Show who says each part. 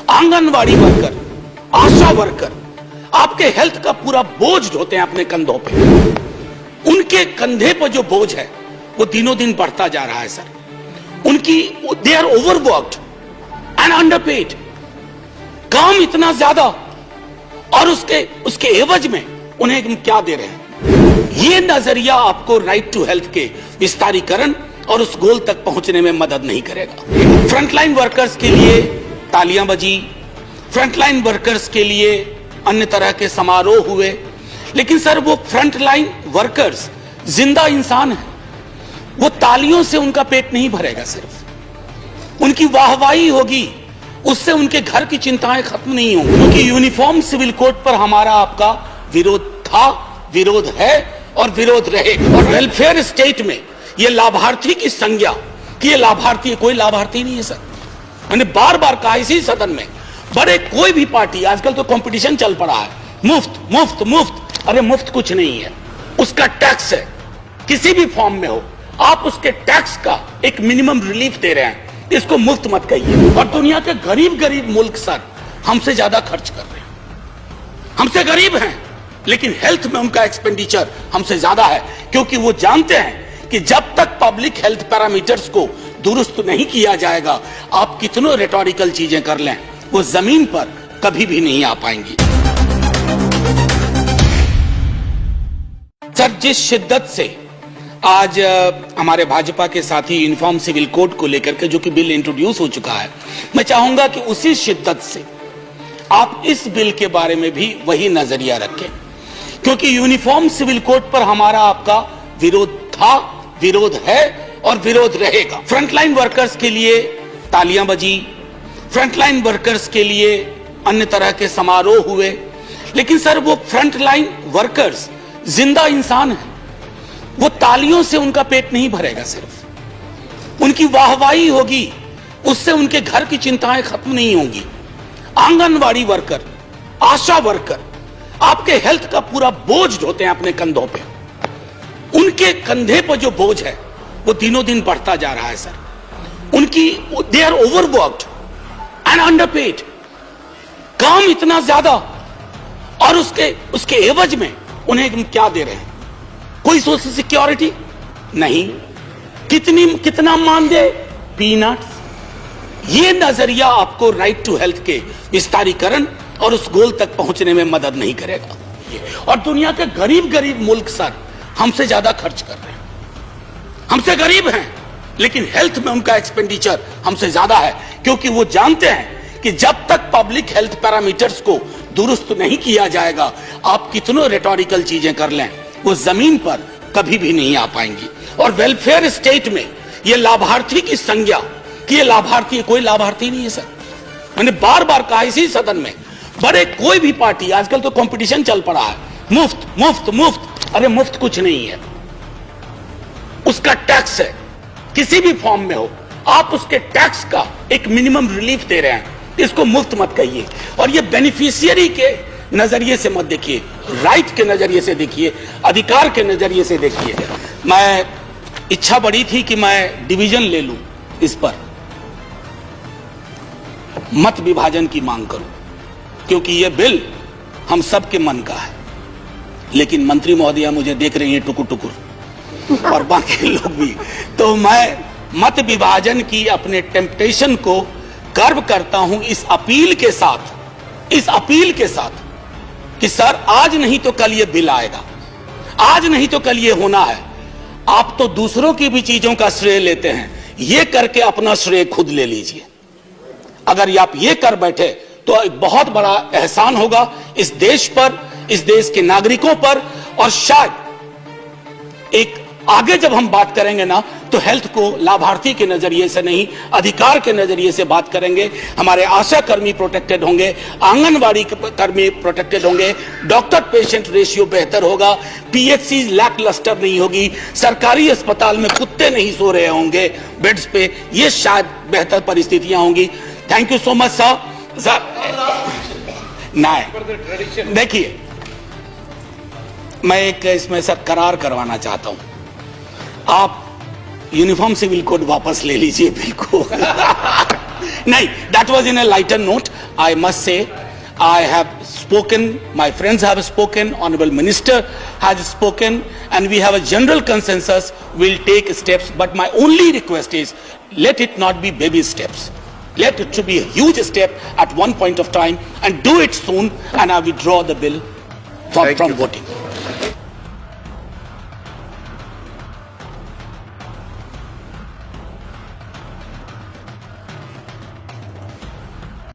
Speaker 1: Anganwadi worker, आशा worker आपके health का पूरा बोझ ढोते हैं अपने कंधों पे। उनके कंधे पर जो बोझ है वो दिनों दिन बढ़ता जा रहा है सर। उनकी they are overworked and underpaid. काम इतना ज्यादा और उसके एवज में उन्हें हम क्या दे रहे हैं? ये नजरिया आपको राइट टू हेल्थ के विस्तारीकरण और उस गोल तक पहुंचने में मदद नहीं करेगा। फ्रंटलाइन वर्कर्स के लिए तालियां बजी, फ्रंटलाइन वर्कर्स के लिए अन्य तरह के समारोह हुए, लेकिन सर वो फ्रंटलाइन वर्कर्स जिंदा इंसान है। वो तालियों से उनका पेट नहीं भरेगा, सिर्फ उनकी वाहवाही होगी, उससे उनके घर की चिंताएं खत्म नहीं होंगी। क्योंकि यूनिफॉर्म सिविल कोड पर हमारा आपका विरोध था, विरोध है और विरोद रहेगा। और वेलफेयर स्टेट में ये लाभार्थी की संज्ञा कि ये लाभार्थी, कोई लाभार्थी नहीं है सर। मैंने बार बार कहा इसी सदन में, बड़े कोई भी पार्टी, आजकल तो कंपटीशन चल पड़ा है, मुफ्त मुफ्त मुफ्त। अरे मुफ्त कुछ नहीं है, उसका टैक्स है, किसी भी फॉर्म में हो, आप उसके टैक्स का एक मिनिमम रिलीफ दे रहे हैं, इसको मुफ्त मत कहिए। और दुनिया के गरीब गरीब मुल्क सर हमसे ज्यादा खर्च कर रहे हैं, हमसे गरीब हैं, लेकिन हेल्थ में उनका एक्सपेंडिचर हमसे ज्यादा है, क्योंकि वो जानते हैं कि जब तक पब्लिक हेल्थ पैरामीटर्स को दुरुस्त नहीं किया जाएगा, आप कितनों रेटोरिकल चीजें कर लें, वो जमीन पर कभी भी नहीं आ पाएंगी। सर जिस शिद्दत से आज हमारे भाजपा के साथी यूनिफॉर्म सिविल कोड को लेकर के जो कि बिल इंट्रोड्यूस हो चुका है, मैं चाहूंगा कि उसी शिद्दत से आप इस बिल के बारे में भी वही नजरिया रखें, क्योंकि यूनिफॉर्म सिविल कोड पर हमारा आपका विरोध था, विरोध है और विरोध रहेगा। फ्रंटलाइन वर्कर्स के लिए तालियां बजी, फ्रंटलाइन वर्कर्स के लिए अन्य तरह के समारोह हुए, लेकिन सर वो फ्रंटलाइन वर्कर्स जिंदा इंसान है। वो तालियों से उनका पेट नहीं भरेगा, सिर्फ उनकी वाहवाही होगी, उससे उनके घर की चिंताएं खत्म नहीं होंगी। आंगनवाड़ी वर्कर, आशा वर्कर आपके हेल्थ का पूरा बोझ ढोते हैं अपने कंधों पे। उनके कंधे पर जो बोझ है वो दिनों दिन बढ़ता जा रहा है सर। उनकी they are overworked and underpaid. काम इतना ज्यादा और उसके एवज में उन्हें हम क्या दे रहे हैं? कोई सोशल सिक्योरिटी नहीं। कितना मानदेय? पीनट्स। ये नजरिया आपको राइट टू हेल्थ के विस्तारीकरण और उस गोल तक पहुंचने में मदद नहीं करेगा। और दुनिया के गरीब गरीब मुल्क सर हमसे ज्यादा खर्च कर रहे हैं, हमसे गरीब हैं, लेकिन हेल्थ में उनका एक्सपेंडिचर हमसे ज्यादा है, क्योंकि वो जानते हैं कि जब तक पब्लिक हेल्थ पैरामीटर्स को दुरुस्त नहीं किया जाएगा, आप कितनों रेटोरिकल चीजें कर लें, वो जमीन पर कभी भी नहीं आ पाएंगी। और वेलफेयर स्टेट में ये लाभार्थी की संज्ञा कि ये लाभार्थी, कोई लाभार्थी नहीं है सर। मैंने बार बार कहा इसी सदन में, बड़े कोई भी पार्टी, आजकल तो कंपटीशन चल पड़ा है, मुफ्त मुफ्त मुफ्त। अरे मुफ्त कुछ नहीं है, उसका टैक्स है, किसी भी फॉर्म में हो, आप उसके टैक्स का एक मिनिमम रिलीफ दे रहे हैं, इसको मुफ्त मत कहिए। और ये बेनिफिशियरी के नजरिए से मत देखिए, राइट के नजरिए से देखिए, अधिकार के नजरिए से देखिए। मैं इच्छा बड़ी थी कि मैं डिवीजन ले लूं, इस पर मत विभाजन की मांग करूं, क्योंकि यह बिल हम सबके मन का है। लेकिन मंत्री महोदया मुझे देख रही हैं टुकुर टुकुर और बाकी लोग भी, तो मैं मत विभाजन की अपने टेम्पटेशन को कर्व करता हूं इस अपील के साथ कि सर आज नहीं तो कल ये बिल आएगा, आज नहीं तो कल ये होना है। आप तो दूसरों की भी चीजों का श्रेय लेते हैं, ये करके अपना श्रेय खुद ले लीजिए। अगर आप ये कर बैठे तो एक बहुत बड़ा एहसान होगा इस देश पर, इस देश के नागरिकों पर। और शायद एक आगे जब हम बात करेंगे ना, तो हेल्थ को लाभार्थी के नजरिए से नहीं, अधिकार के नजरिए से बात करेंगे। हमारे आशा कर्मी प्रोटेक्टेड होंगे, आंगनवाड़ी कर्मी प्रोटेक्टेड होंगे, डॉक्टर पेशेंट रेशियो बेहतर होगा, पीएचसी लैकलस्टर नहीं होगी, सरकारी अस्पताल में कुत्ते नहीं सो रहे होंगे बेड्स पे, ये शायद बेहतर परिस्थितियां होंगी। Thank you so much sir. नहीं, देखिए मैं एक इसमें सर करार करवाना चाहता हूं, आप यूनिफॉर्म सिविल कोड वापस ले लीजिए बिल को। No, that was in a lighter note. I must say, I have spoken, my friends have spoken, Honorable Minister has spoken, and we have a general consensus. We'll take steps, but my only request is, let it not be baby steps. Let it to be a huge step at one point of time, and do it soon, and I withdraw the bill from voting.